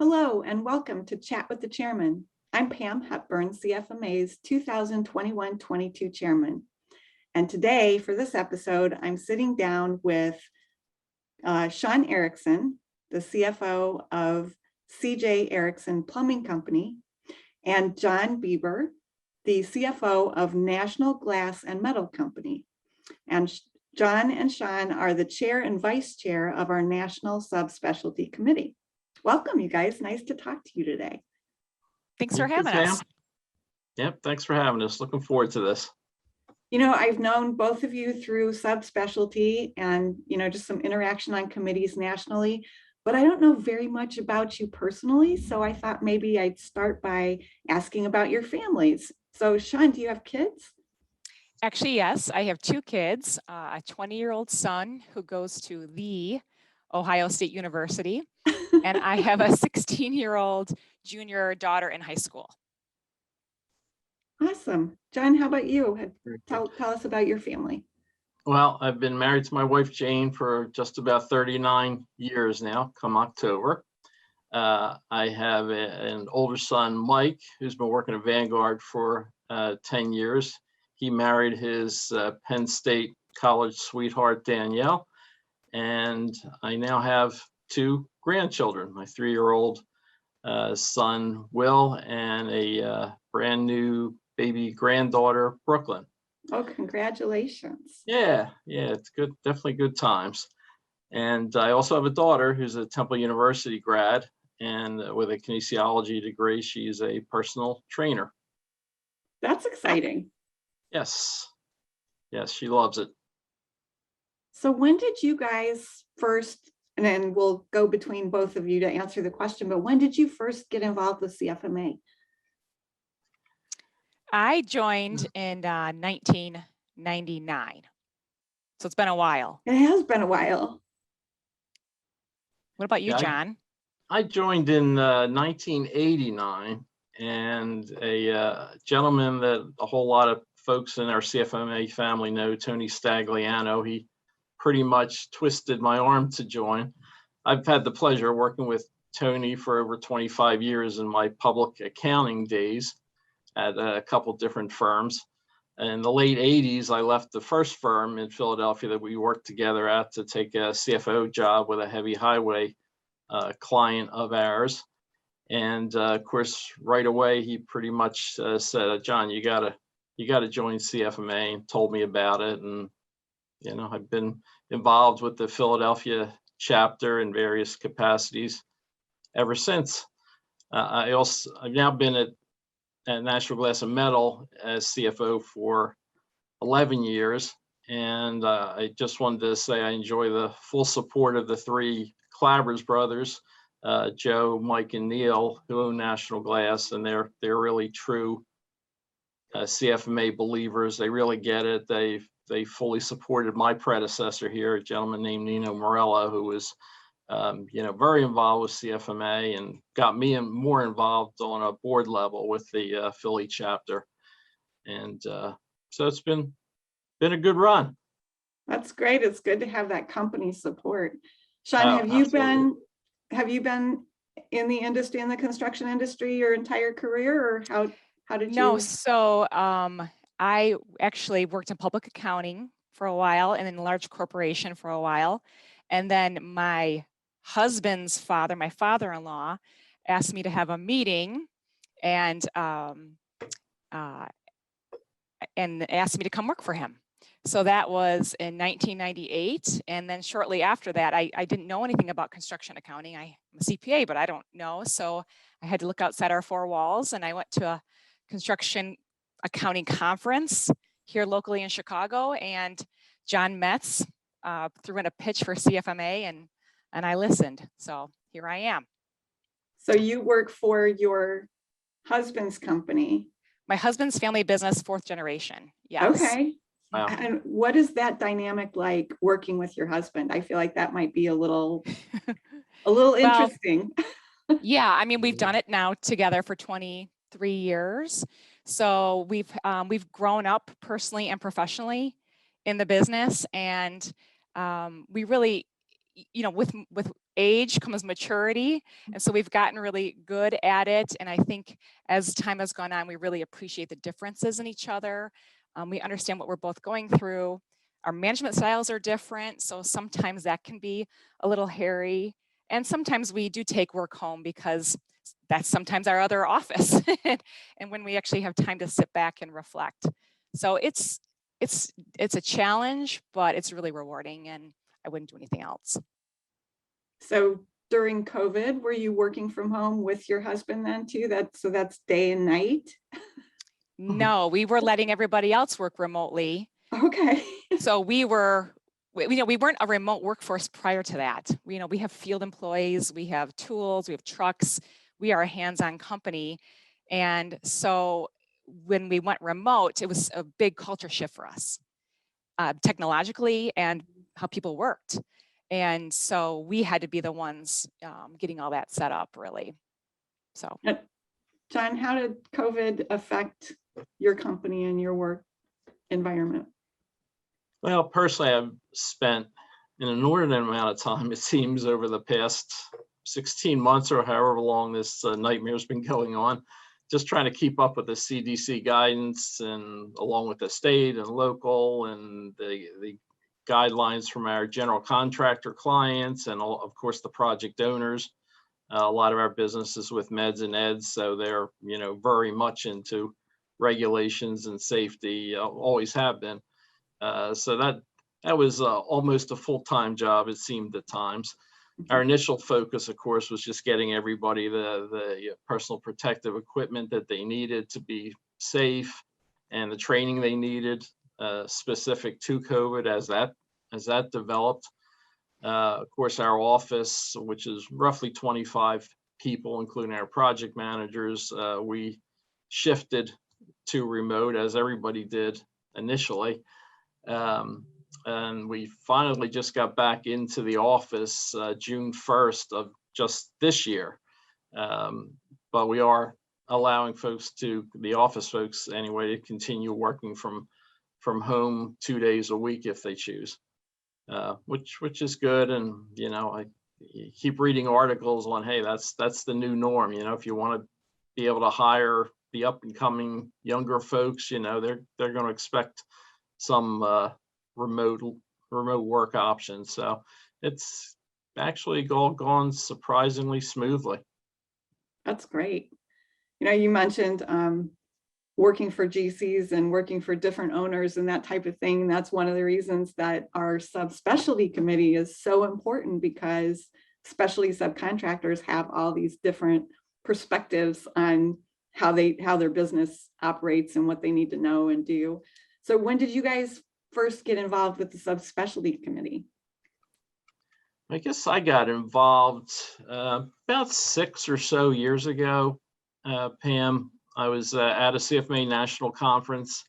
Hello and welcome to Chat with the Chairman. I'm Pam Hepburn, CFMA's 2021-22 Chairman. And today for this episode, I'm sitting down with Shawn Erickson, the CFO of C.J.Erickson Plumbing Company, and John Bieber, the CFO of National Glass and Metal Company. And John and Shawn are the chair and vice chair of our National Subspecialty Committee. Welcome, you guys. Nice to talk to you today. Thanks for having us. Yep, thanks for having us. Looking forward to this. You know, I've known both of you through subspecialty and, just some interaction on committees nationally, but I don't know very much about you personally. So I thought maybe I'd start by asking about your families. So Shawn, do you have kids? Actually, yes, I have two kids, a 20-year-old son who goes to the Ohio State University, and I have a 16-year-old junior daughter in high school. Awesome. John, how about you? Tell us about your family. Well, I've been married to my wife, Jane, for just about 39 years now, come October. I have an older son, Mike, who's been working at Vanguard for 10 years. He married his Penn State college sweetheart, Danielle. And I now have two grandchildren, my 3-year-old son, Will, and a brand new baby granddaughter, Brooklyn. Oh, congratulations. Yeah, it's good, definitely good times. And I also have a daughter who's a Temple University grad, and with a kinesiology degree, she's a personal trainer. That's exciting. Yes, she loves it. So when did you guys first, and then we'll go between both of you to answer the question, but when did you first get involved with CFMA? I joined in 1999, so it's been a while. It has been a while. What about you, John? I joined in 1989, and a gentleman that a whole lot of folks in our CFMA family know, Tony Stagliano, he pretty much twisted my arm to join. I've had the pleasure of working with Tony for over 25 years in my public accounting days at a couple different firms. In the late 80s, I left the first firm in Philadelphia that we worked together at to take a CFO job with a heavy highway client of ours. And of course, right away, he pretty much said, John, you gotta join CFMA, and told me about it. And, I've been involved with the Philadelphia chapter in various capacities ever since. I've now been at National Glass and Metal as CFO for 11 years. And I just wanted to say I enjoy the full support of the three Clabbers brothers, Joe, Mike, and Neil, who own National Glass, and they're really true CFMA believers. They really get it. They fully supported my predecessor here, a gentleman named Nino Morella, who was very involved with CFMA and got me more involved on a board level with the Philly chapter. And so it's been a good run. That's great. It's good to have that company support. Shawn, have you been in the industry, in the construction industry, your entire career, or how did you? No, so I actually worked in public accounting for a while and in a large corporation for a while. And then my husband's father, my father-in-law, asked me to have a meeting and asked me to come work for him. So that was in 1998. And then shortly after that, I didn't know anything about construction accounting. I'm a CPA, but I don't know. So I had to look outside our four walls, and I went to a construction accounting conference here locally in Chicago, and John Metz threw in a pitch for CFMA, and I listened. So here I am. So you work for your husband's company? My husband's family business, 4th generation. Yes. Okay. Wow. And what is that dynamic like working with your husband? I feel like that might be a little interesting. Yeah, I mean, we've done it now together for 23 years. So we've grown up personally and professionally in the business, and we really, with age comes maturity. And so we've gotten really good at it. And I think as time has gone on, we really appreciate the differences in each other. We understand what we're both going through. Our management styles are different. So sometimes that can be a little hairy. And sometimes we do take work home because that's sometimes our other office. And when we actually have time to sit back and reflect. So it's a challenge, but it's really rewarding, and I wouldn't do anything else. So during COVID, were you working from home with your husband then too? So that's day and night? No, we were letting everybody else work remotely. Okay. So we weren't a remote workforce prior to that. We have field employees, we have tools, we have trucks, we are a hands-on company. And so when we went remote, it was a big culture shift for us, technologically and how people worked. And so we had to be the ones getting all that set up, really. So, John, how did COVID affect your company and your work environment? Well, personally, I've spent an inordinate amount of time, it seems, over the past 16 months or however long this nightmare's been going on, just trying to keep up with the CDC guidance and along with the state and local and the guidelines from our general contractor clients and of course the project owners. A lot of our business is with meds and eds, so they're very much into regulations and safety, always have been. So that was almost a full-time job, it seemed at times. Our initial focus, of course, was just getting everybody the personal protective equipment that they needed to be safe, and the training they needed specific to COVID as that developed. Of course, our office, which is roughly 25 people, including our project managers, we shifted to remote as everybody did initially. And we finally just got back into the office June 1st of just this year. But we are allowing the office folks anyway, to continue working from home 2 days a week if they choose, which is good. And, I keep reading articles on, hey, that's the new norm. If you want to be able to hire the up and coming younger folks, they're going to expect some remote work options. So it's actually all gone surprisingly smoothly. That's great. You mentioned working for GCs and working for different owners and that type of thing. That's one of the reasons that our subspecialty committee is so important, because specialty subcontractors have all these different perspectives on how their business operates and what they need to know and do. So when did you guys first get involved with the subspecialty committee? I guess I got involved about 6 or so years ago, Pam. I was at a CFMA national conference,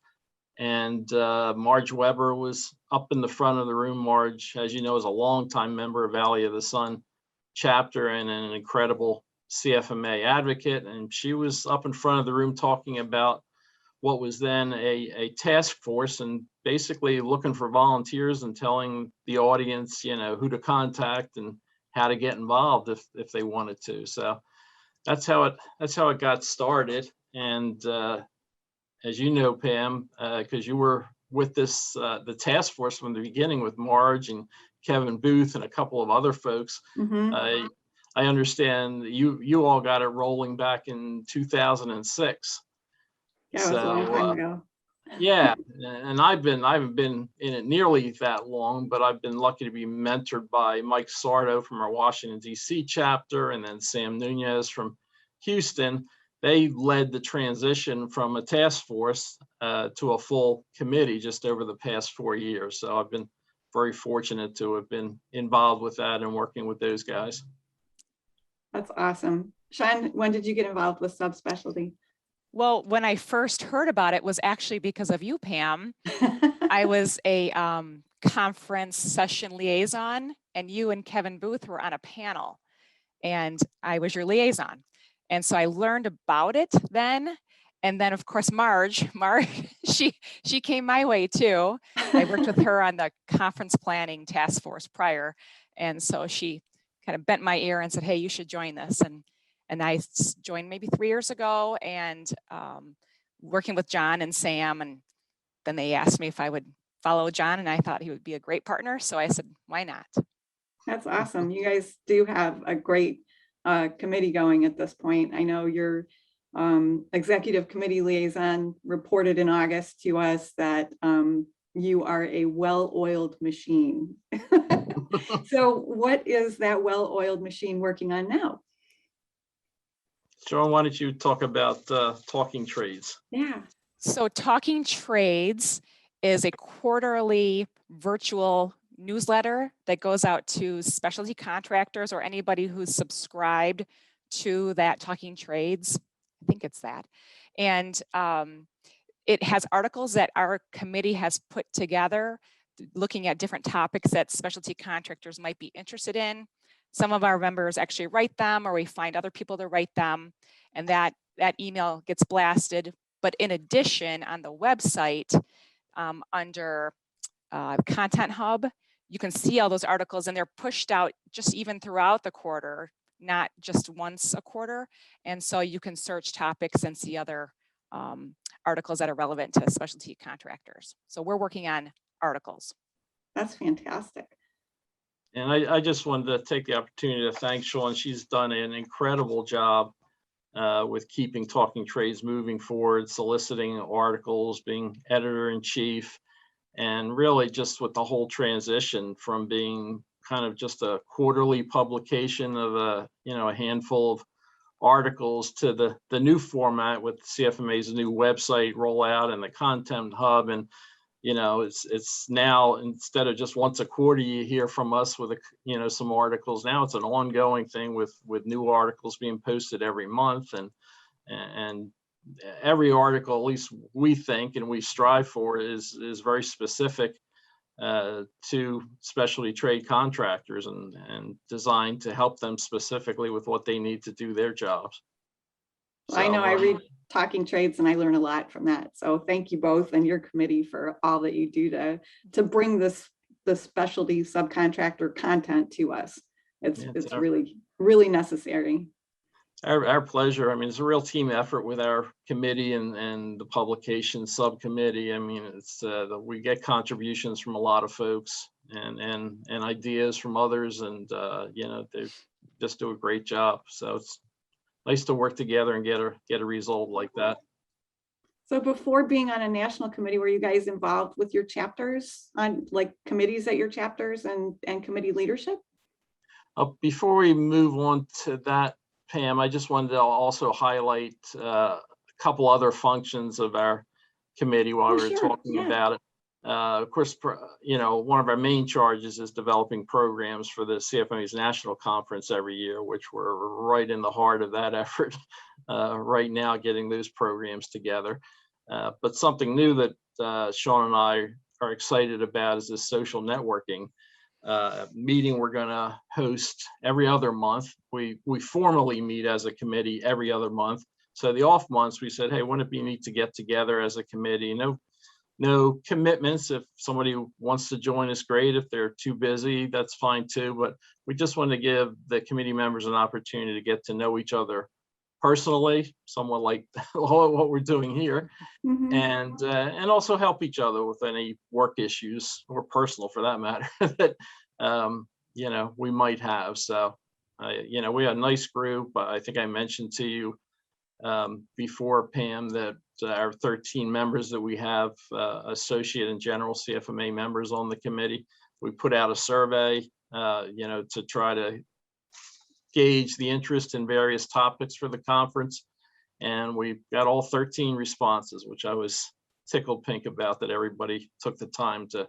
and Marge Weber was up in the front of the room. Marge, as you know, is a longtime member of Valley of the Sun chapter and an incredible CFMA advocate. And she was up in front of the room talking about what was then a task force, and basically looking for volunteers and telling the audience, who to contact and how to get involved if they wanted to. So that's how it got started. And as you know, Pam, because you were with the task force from the beginning with Marge and Kevin Booth and a couple of other folks, I understand you all got it rolling back in 2006. Yeah, it was a long time ago. Yeah, and I haven't been in it nearly that long, but I've been lucky to be mentored by Mike Sardo from our Washington, D.C. chapter, and then Sam Nunez from Houston. They led the transition from a task force to a full committee just over the past 4 years. So I've been very fortunate to have been involved with that and working with those guys. That's awesome. Shawn, when did you get involved with subspecialty? Well, when I first heard about it was actually because of you, Pam. I was a conference session liaison, and you and Kevin Booth were on a panel, and I was your liaison. And so I learned about it then, And then of course, Marge, she came my way too. I worked with her on the conference planning task force prior. And so she kind of bent my ear and said, hey, you should join this. And I joined maybe 3 years ago, and working with John and Sam. And then they asked me if I would follow John, and I thought he would be a great partner. So I said, why not? That's awesome. You guys do have a great committee going at this point. I know your executive committee liaison reported in August to us that you are a well-oiled machine. So what is that well-oiled machine working on now? Shawn, why don't you talk about Talking Trades? Yeah. So Talking Trades is a quarterly virtual newsletter that goes out to specialty contractors or anybody who's subscribed to that Talking Trades. I think it's that. And it has articles that our committee has put together, looking at different topics that specialty contractors might be interested in. Some of our members actually write them, or we find other people to write them, and that email gets blasted. But in addition, on the website, under Content Hub, you can see all those articles, and they're pushed out just even throughout the quarter, not just once a quarter. And so you can search topics and see other articles that are relevant to specialty contractors. So we're working on articles. That's fantastic. And I just wanted to take the opportunity to thank Shawn. She's done an incredible job with keeping Talking Trades moving forward, soliciting articles, being editor-in-chief, and really just with the whole transition from being kind of just a quarterly publication of a handful of articles to the new format with CFMA's new website rollout and the Content Hub. And it's now, instead of just once a quarter you hear from us with some articles, now it's an ongoing thing with new articles being posted every month, and every article, at least we think and we strive for, is very specific to specialty trade contractors and designed to help them specifically with what they need to do their jobs. Well, I know I read Talking Trades and I learn a lot from that. So thank you both and your committee for all that you do to bring the specialty subcontractor content to us. It's really, really necessary. Our pleasure. I mean, it's a real team effort with our committee and the publication subcommittee. I mean, it's we get contributions from a lot of folks and ideas from others, and they just do a great job. So it's nice to work together and get a result like that. So before being on a national committee, were you guys involved with your chapters on like committees at your chapters and committee leadership? Before we move on to that, Pam, I just wanted to also highlight a couple other functions of our committee while we were talking about it. Of course, one of our main charges is developing programs for the CFMA's national conference every year, which we're right in the heart of that effort right now, getting those programs together. But something new that Shawn and I are excited about is this social networking meeting we're going to host every other month. We formally meet as a committee every other month. So the off months, we said, hey, wouldn't it be neat to get together as a committee? No commitments. If somebody wants to join us, great. If they're too busy, that's fine too. But we just want to give the committee members an opportunity to get to know each other personally, somewhat like what we're doing here, and also help each other with any work issues or personal, for that matter, that we might have. So we have a nice group. I think I mentioned to you before, Pam, that our 13 members that we have, associate and general CFMA members on the committee, we put out a survey, to try to gauge the interest in various topics for the conference. And we got all 13 responses, which I was tickled pink about, that everybody took the time to,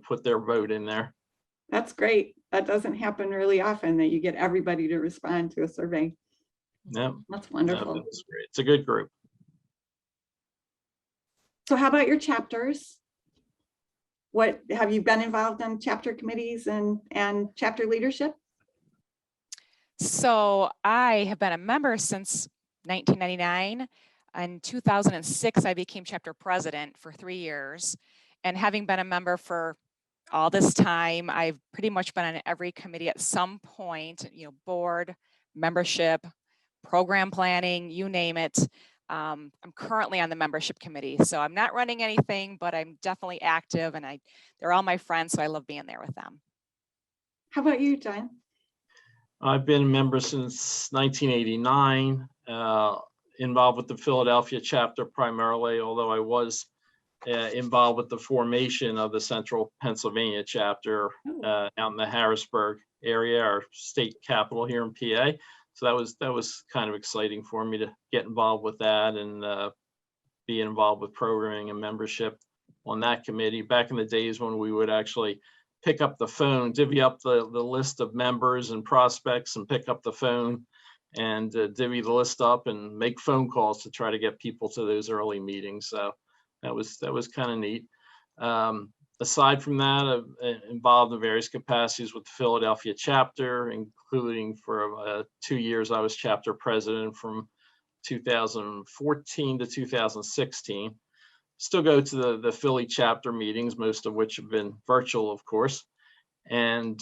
put their vote in there. That's great. That doesn't happen really often, that you get everybody to respond to a survey. No, that's wonderful. No, that's great. It's a good group. So how about your chapters? What have you been involved in chapter committees and chapter leadership? So I have been a member since 1999. In 2006, I became chapter president for 3 years. And having been a member for all this time, I've pretty much been on every committee at some point, board, membership, program planning, you name it. I'm currently on the membership committee, so I'm not running anything, but I'm definitely active, and they're all my friends, so I love being there with them. How about you, John? I've been a member since 1989, involved with the Philadelphia chapter primarily, although I was involved with the formation of the Central Pennsylvania chapter out in the Harrisburg area, our state capital here in PA. So that was kind of exciting for me to get involved with that and be involved with programming and membership on that committee. Back in the days when we would actually pick up the phone, divvy up the list of members and prospects and pick up the phone and divvy the list up and make phone calls to try to get people to those early meetings. So that was kind of neat. Aside from that, I've involved in various capacities with the Philadelphia chapter, including for 2 years, I was chapter president from 2014 to 2016. Still go to the Philly chapter meetings, most of which have been virtual, of course. And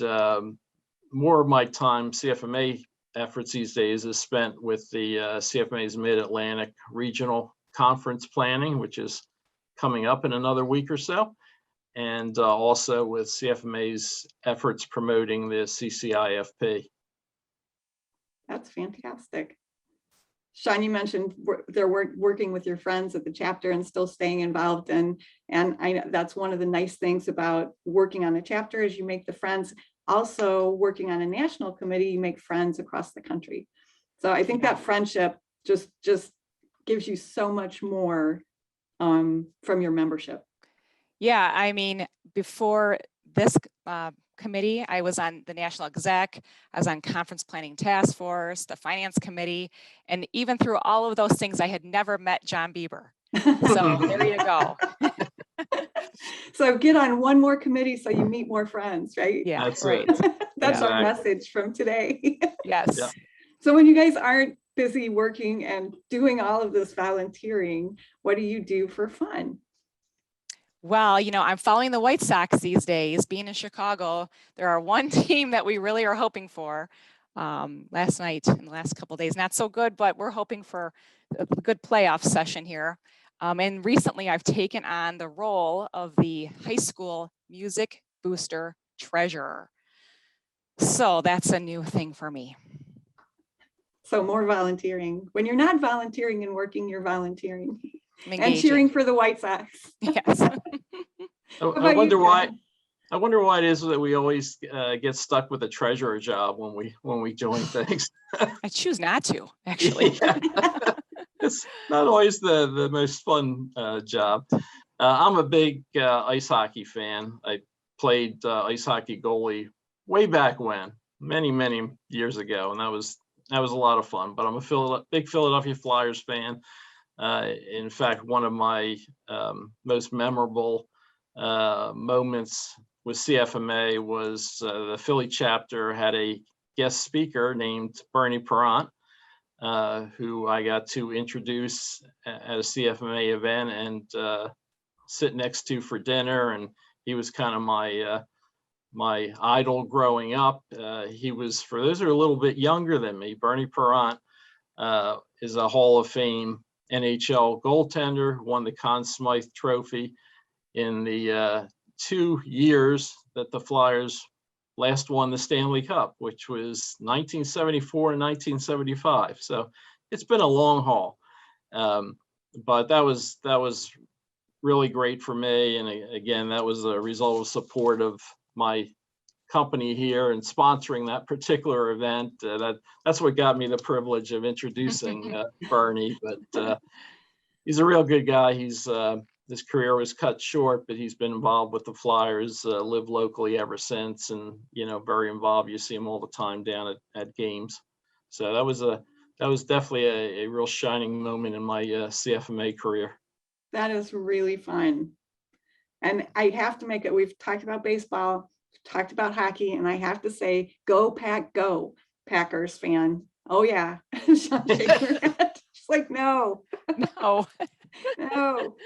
more of my time, CFMA efforts these days, is spent with the CFMA's Mid-Atlantic Regional Conference planning, which is coming up in another week or so. And also with CFMA's efforts promoting the CCIFP. That's fantastic. Shawn, you mentioned they're working with your friends at the chapter and still staying involved. And I know that's one of the nice things about working on a chapter is you make the friends. Also working on a national committee, you make friends across the country. So I think that friendship just gives you so much more from your membership. Yeah, I mean, before this committee, I was on the National Exec, I was on Conference Planning Task Force, the Finance Committee, and even through all of those things, I had never met John Bieber. So there you go. So get on one more committee so you meet more friends, right? Yeah, That's right. That's Yeah. our message from today. Yes. Yeah. So when you guys aren't busy working and doing all of this volunteering, what do you do for fun? Well, I'm following the White Sox these days. Being in Chicago, there are one team that we really are hoping for. Last night and the last couple of days, not so good, but we're hoping for a good playoff session here. And recently I've taken on the role of the high school music booster treasurer. So that's a new thing for me. So more volunteering. When you're not volunteering and working, you're volunteering. I'm And engaging. cheering for the White Sox. Yes. I wonder why. I wonder why it is that we always get stuck with a treasurer job when we join things. I choose not to, actually. Yeah. It's not always the most fun job. I'm a big ice hockey fan. I played ice hockey goalie way back when, many years ago, and that was a lot of fun. But I'm a big Philadelphia Flyers fan. In fact, one of my most memorable moments with CFMA was the Philly chapter had a guest speaker named Bernie Perrant, who I got to introduce at a CFMA event and sit next to for dinner. And he was kind of my idol growing up. He was, for those who are a little bit younger than me, Bernie Perrant is a Hall of Fame NHL goaltender, won the Conn Smythe Trophy in the 2 years that the Flyers last won the Stanley Cup, which was 1974 and 1975. So it's been a long haul, but that was really great for me. And again, that was a result of support of my company here and sponsoring that particular event. That's what got me the privilege of introducing Bernie. But he's a real good guy. His career was cut short, but he's been involved with the Flyers, lived locally ever since, and very involved. You see him all the time down at games. So that was definitely a real shining moment in my CFMA career. That is really fun. And I have to make it, we've talked about baseball, talked about hockey, and I have to say, go Pack, go, Packers fan. Oh yeah. like, no, No. no.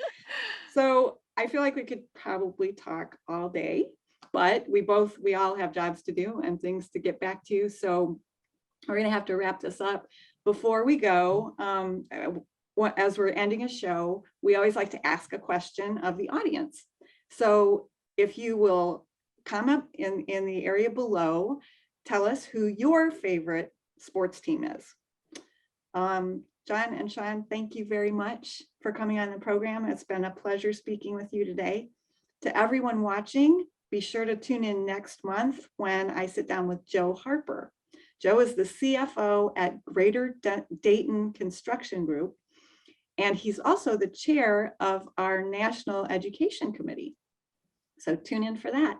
So I feel like we could probably talk all day, but we all have jobs to do and things to get back to. So we're gonna have to wrap this up. Before we go, as we're ending a show, we always like to ask a question of the audience. So if you will comment in the area below, tell us who your favorite sports team is. John and Shawn, thank you very much for coming on the program. It's been a pleasure speaking with you today. To everyone watching, be sure to tune in next month when I sit down with Joe Harper. Joe is the CFO at Greater Dayton Construction Group, and he's also the chair of our National Education Committee. So tune in for that.